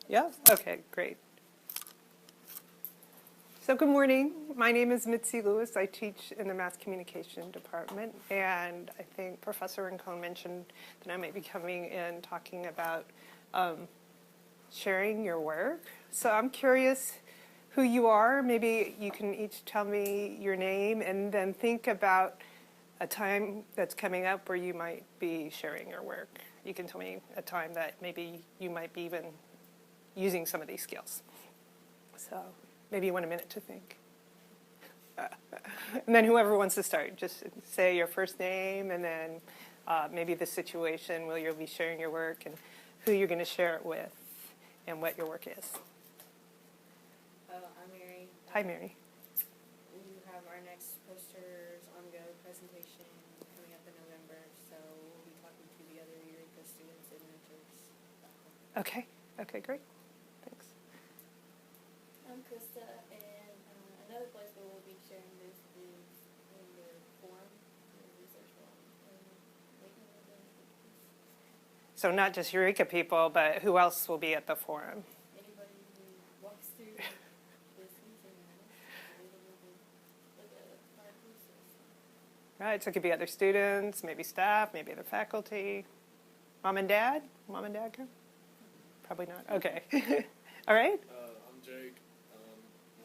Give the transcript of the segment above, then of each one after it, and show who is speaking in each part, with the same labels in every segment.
Speaker 1: Yeah? Okay, great. So good morning. My name is Mitzi Lewis. I teach in the Mass Communication Department, and I think Professor Rincon mentioned that I might be coming in talking about sharing your work. So I'm curious who you are. Maybe you can each tell me your name and then think about a time that's coming up where you might be sharing your work. You can tell me a time that maybe you might be even using some of these skills. So maybe you want a minute to think. And then whoever wants to start, just say your first name and then maybe the situation where you'll be sharing your work and who you're going to share it with and what your work is.
Speaker 2: I'm Mary.
Speaker 1: Hi, Mary.
Speaker 2: We have our next posters on Go presentation coming up in November, so we'll be talking to the other Eureka students and mentors.
Speaker 1: Okay. Okay, great. Thanks.
Speaker 3: I'm Krista, and another place where we'll be sharing this is in the forum, the research forum, and making the
Speaker 1: So not just Eureka people, but who else will be at the forum?
Speaker 3: anybody who walks through this meeting is able to look at our resources.
Speaker 1: Right, so it could be other students, maybe staff, maybe other faculty. Mom and dad? Mom and dad come? Probably not. Okay. All right.
Speaker 4: I'm Jake.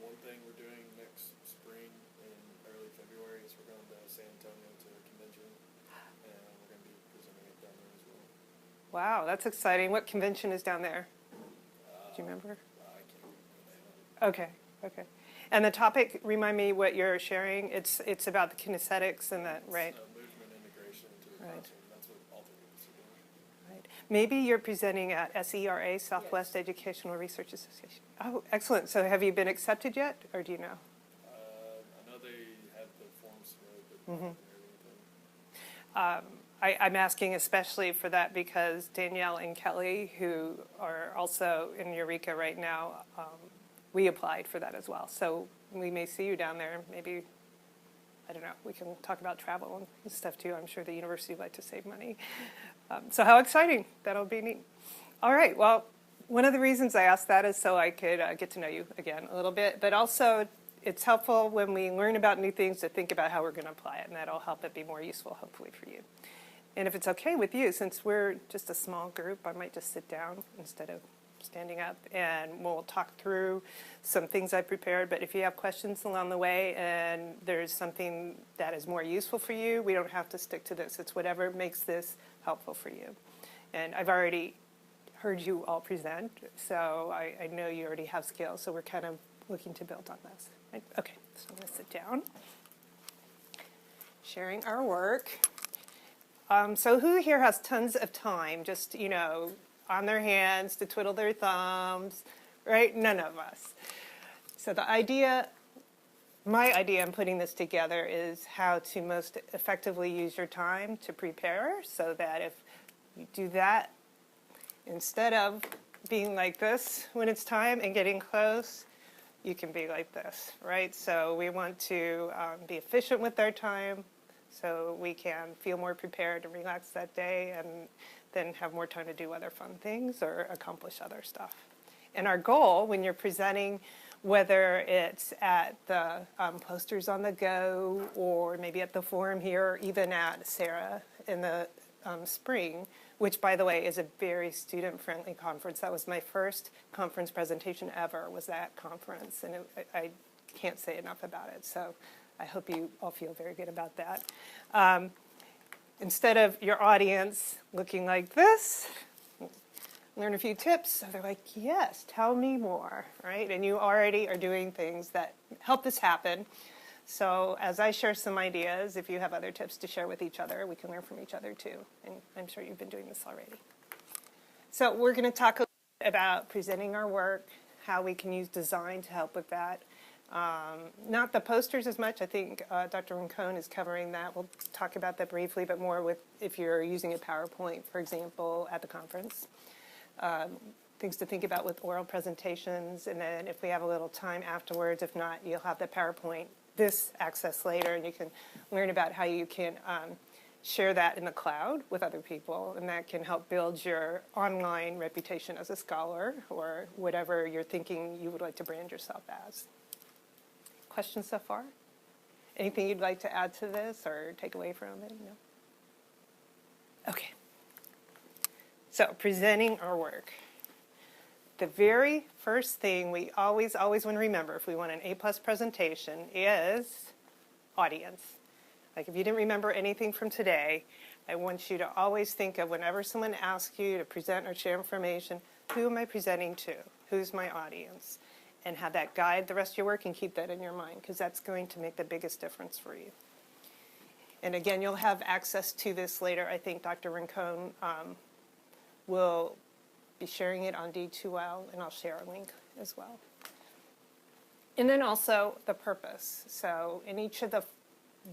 Speaker 4: One thing we're doing next spring in early February is we're going to San Antonio to a convention, and we're going to be presenting it down there as well.
Speaker 1: Wow, that's exciting. What convention is down there? Do you remember?
Speaker 4: I can't remember the name of it.
Speaker 1: Okay, okay. And the topic, remind me what you're sharing. It's about the kinesthetics and that, right?
Speaker 4: It's movement integration into the
Speaker 1: Right.
Speaker 4: classroom. That's what all three of us are doing.
Speaker 1: Right. Maybe you're presenting at SERA, Southwest Educational Research Association. Oh, excellent. So have you been accepted yet, or do you know?
Speaker 4: I know they had the forms submitted, but I haven't heard anything.
Speaker 1: I'm asking especially for that because Danielle and Kelly, who are also in Eureka right now, we applied for that as well. So we may see you down there. Maybe, I don't know, we can talk about travel and stuff too. I'm sure the university would like to save money. So how exciting. That'll be neat. All right, well, one of the reasons I asked that is so I could get to know you again a little bit, but also it's helpful when we learn about new things to think about how we're going to apply it, and that'll help it be more useful, hopefully, for you. And if it's okay with you, since we're just a small group, I might just sit down instead of standing up, and we'll talk through some things I prepared. But if you have questions along the way and there's something that is more useful for you, we don't have to stick to this. It's whatever makes this helpful for you. And I've already heard you all present, so I know you already have skills, so we're kind of looking to build on this. Right? Okay, so I'm going to sit down. Sharing our work. So who here has tons of time, just, you know, on their hands to twiddle their thumbs, right? None of us. So the idea, my idea in putting this together is how to most effectively use your time to prepare so that if you do that, instead of being like this when it's time and getting close, you can be like this, right? So we want to be efficient with our time so we can feel more prepared and relaxed that day and then have more time to do other fun things or accomplish other stuff. And our goal when you're presenting, whether it's at the posters on the go or maybe at the forum here or even at Sarah in the spring, which, by the way, is a very student-friendly conference. That was my first conference presentation ever, was that conference, and I can't say enough about it. So I hope you all feel very good about that. Instead of your audience looking like this, learn a few tips. So they're like, yes, tell me more, right? And you already are doing things that help this happen. So as I share some ideas, if you have other tips to share with each other, we can learn from each other too. And I'm sure you've been doing this already. So we're going to talk a little bit about presenting our work, how we can use design to help with that. Not the posters as much. I think Dr. Rincon is covering that. We'll talk about that briefly, but more with if you're using a PowerPoint, for example, at the conference. Things to think about with oral presentations, and then if we have a little time afterwards, if not, you'll have the PowerPoint, this access later, and you can learn about how you can share that in the cloud with other people, and that can help build your online reputation as a scholar or whatever you're thinking you would like to brand yourself as. Questions so far? Anything you'd like to add to this or take away from it? No? Okay. So, presenting our work. The very first thing we always want to remember if we want an A+ presentation is audience. Like if you didn't remember anything from today, I want you to always think of whenever someone asks you to present or share information, who am I presenting to? Who's my audience? And have that guide the rest of your work and keep that in your mind because that's going to make the biggest difference for you. And again, you'll have access to this later. I think Dr. Rincon will be sharing it on D2L, and I'll share a link as well. And then also the purpose. So in each of the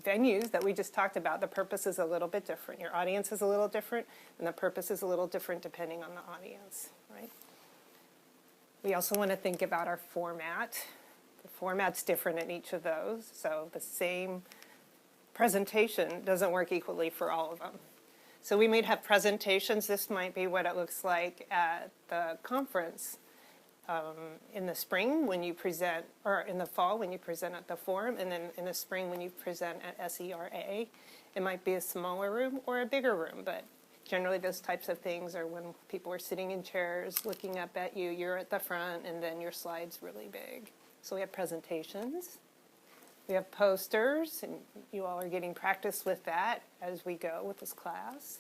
Speaker 1: venues that we just talked about, the purpose is a little bit different. Your audience is a little different, and the purpose is a little different depending on the audience, right? We also want to think about our format. The format's different in each of those, so the same presentation doesn't work equally for all of them. So we might have presentations. This might be what it looks like at the conference in the spring when you present, or in the fall when you present at the forum, and then in the spring when you present at SERA. It might be a smaller room or a bigger room, but generally those types of things are when people are sitting in chairs looking up at you, you're at the front, and then your slide's really big. So we have presentations. We have posters, and you all are getting practice with that as we go with this class.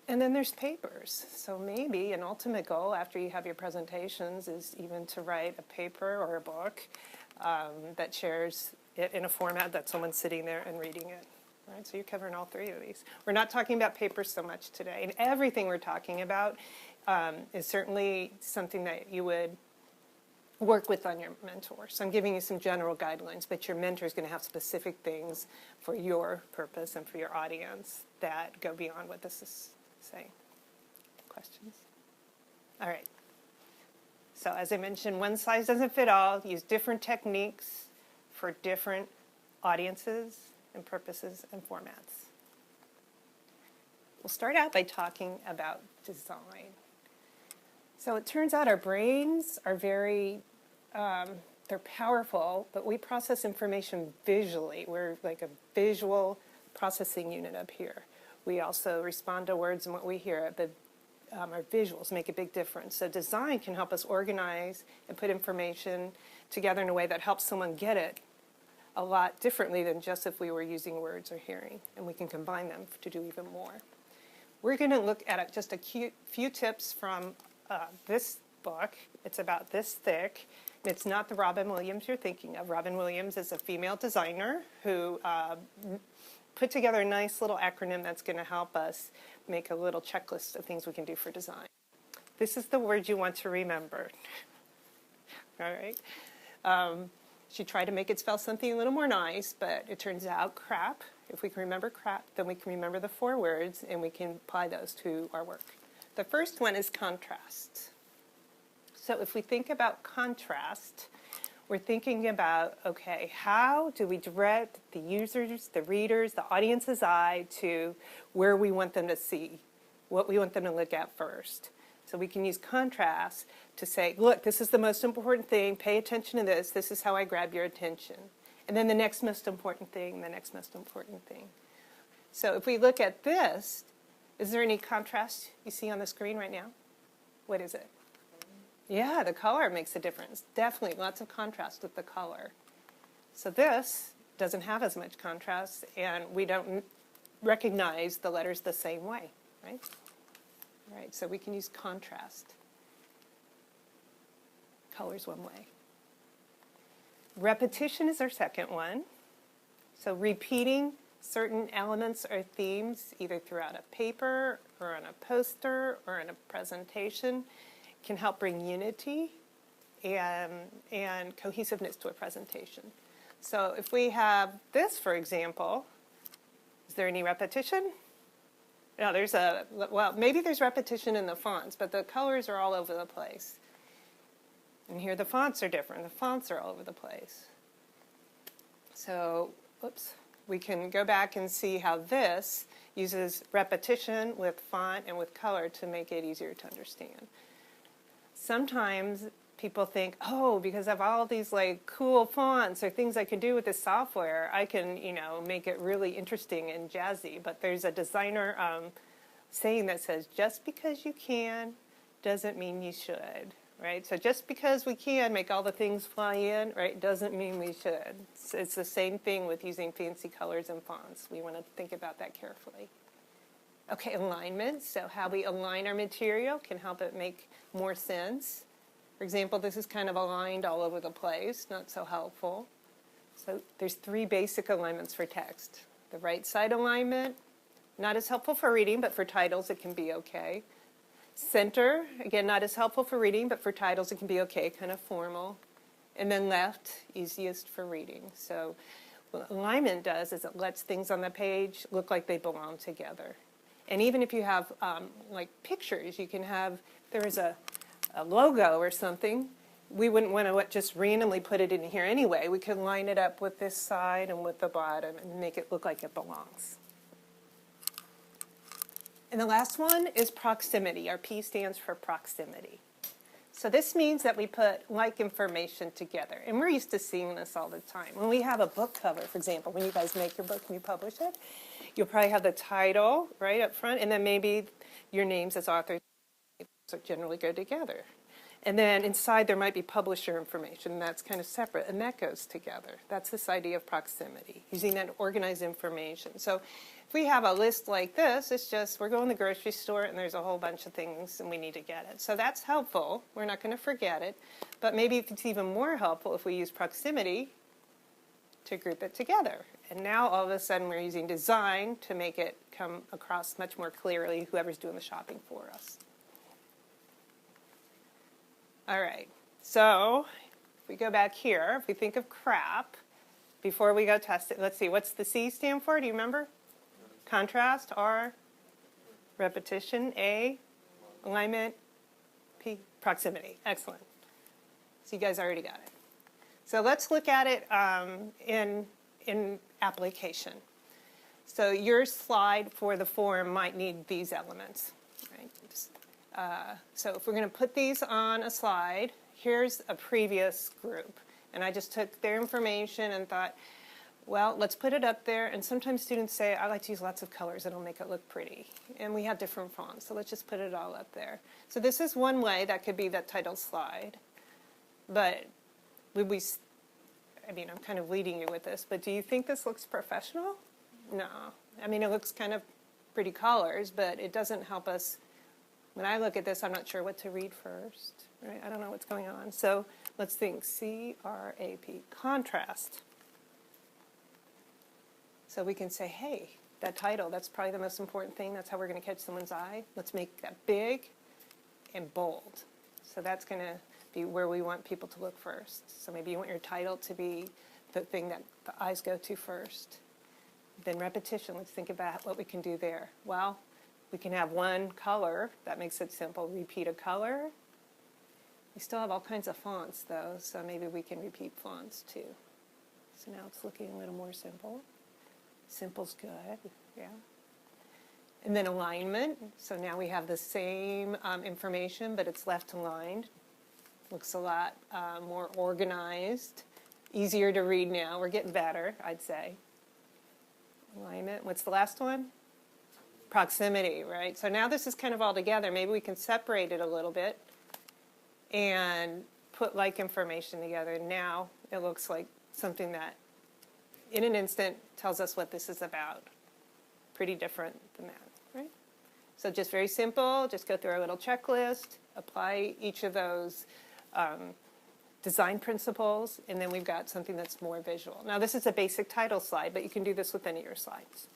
Speaker 1: And then there's papers. So maybe an ultimate goal after you have your presentations is even to write a paper or a book that shares it in a format that someone's sitting there and reading it. Right? So you're covering all three of these. We're not talking about papers so much today. And everything we're talking about is certainly something that you would work with on your mentor. So I'm giving you some general guidelines, but your mentor is going to have specific things for your purpose and for your audience that go beyond what this is saying. Questions? All right. So as I mentioned, one size doesn't fit all. Use different techniques for different audiences and purposes and formats. We'll start out by talking about design. So it turns out our brains are very, they're powerful, but we process information visually. We're like a visual processing unit up here. We also respond to words and what we hear, but our visuals make a big difference. So design can help us organize and put information together in a way that helps someone get it a lot differently than just if we were using words or hearing, and we can combine them to do even more. We're going to look at just a few tips from this book. It's about this thick. It's not the Robin Williams you're thinking of. Robin Williams is a female designer who put together a nice little acronym that's going to help us make a little checklist of things we can do for design. This is the word you want to remember. All right. She tried to make it spell something a little more nice, but it turns out crap. If we can remember crap, then we can remember the 4 words, and we can apply those to our work. The first one is contrast. So if we think about contrast, we're thinking about, okay, how do we direct the users, the readers, the audience's eye to where we want them to see, what we want them to look at first. So we can use contrast to say, look, this is the most important thing, pay attention to this, this is how I grab your attention. And then the next most important thing, the next most important thing. So if we look at this, is there any contrast you see on the screen right now? What is it? Yeah, the color makes a difference. Definitely lots of contrast with the color. So this doesn't have as much contrast, and we don't recognize the letters the same way, right? All right, so we can use contrast. Color's one way. Repetition is our second one. So repeating certain elements or themes, either throughout a paper or on a poster or in a presentation, can help bring unity and cohesiveness to a presentation. So if we have this, for example, is there any repetition? No, maybe there's repetition in the fonts, but the colors are all over the place. And here the fonts are different. The fonts are all over the place. So, oops, we can go back and see how this uses repetition with font and with color to make it easier to understand. Sometimes people think, oh, because of all these like cool fonts or things I can do with this software, I can, make it really interesting and jazzy. But there's a designer saying that says, just because you can doesn't mean you should, right? So just because we can make all the things fly in, right, doesn't mean we should. It's the same thing with using fancy colors and fonts. We want to think about that carefully. Okay, alignment. So how we align our material can help it make more sense. For example, this is kind of aligned all over the place, not so helpful. So there's 3 basic alignments for text. The right side alignment, not as helpful for reading, but for titles it can be okay. Center, again, not as helpful for reading, but for titles it can be okay, kind of formal. And then left, easiest for reading. So what alignment does is it lets things on the page look like they belong together. And even if you have like pictures, you can have, there is a logo or something, we wouldn't want to just randomly put it in here anyway. We could line it up with this side and with the bottom and make it look like it belongs. And the last one is proximity. Our P stands for proximity. So this means that we put like information together. And we're used to seeing this all the time. When we have a book cover, for example, when you guys make your book and you publish it, you'll probably have the title right up front, and then maybe your names as authors generally go together. And then inside there might be publisher information, and that's kind of separate, and that goes together. That's this idea of proximity, using that to organize information. So if we have a list like this, it's just we're going to the grocery store and there's a whole bunch of things and we need to get it. So that's helpful. We're not going to forget it. But maybe it's even more helpful if we use proximity to group it together. And now all of a sudden we're using design to make it come across much more clearly, whoever's doing the shopping for us. All right, so if we go back here, if we think of crap, before we go test it, let's see, what's the C stand for? Do you remember? Contrast, R, repetition, A, alignment, P, proximity. Excellent. So you guys already got it. So let's look at it in application. So your slide for the form might need these elements, right? So if we're going to put these on a slide, here's a previous group. And I just took their information and thought, well, let's put it up there. And sometimes students say, I like to use lots of colors. It'll make it look pretty. And we have different fonts, so let's just put it all up there. So this is one way that could be that title slide. But would we, I mean, I'm kind of leading you with this, but do you think this looks professional? No. I mean, it looks kind of pretty colors, but it doesn't help us. When I look at this, I'm not sure what to read first, right? I don't know what's going on. So let's think C-R-A-P, contrast. So we can say, hey, that title, that's probably the most important thing. That's how we're going to catch someone's eye. Let's make that big and bold. So that's going to be where we want people to look first. So maybe you want your title to be the thing that the eyes go to first. Then repetition, let's think about what we can do there. Well, we can have one color. That makes it simple. Repeat a color. We still have all kinds of fonts, though, so maybe we can repeat fonts, too. So now it's looking a little more simple. Simple's good, yeah. And then alignment. So now we have the same information, but it's left aligned. Looks a lot more organized. Easier to read now. We're getting better, I'd say. Alignment. What's the last one? Proximity, right? So now this is kind of all together. Maybe we can separate it a little bit and put like information together. Now it looks like something that in an instant tells us what this is about. Pretty different than that, right? So just very simple, just go through our little checklist, apply each of those design principles, and then we've got something that's more visual. Now this is a basic title slide, but you can do this with any of your slides.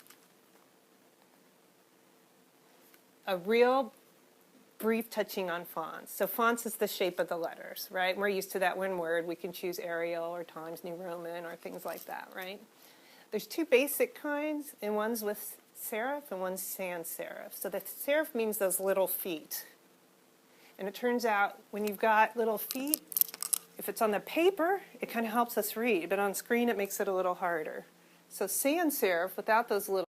Speaker 1: A real brief touching on fonts. So fonts is the shape of the letters, right? We're used to that one word. We can choose Arial or Times New Roman or things like that, right? There's two basic kinds, and one's with serif and one's sans serif. So the serif means those little feet. And it turns out when you've got little feet, if it's on the paper, it kind of helps us read, but on screen it makes it a little harder. So sans serif, without those little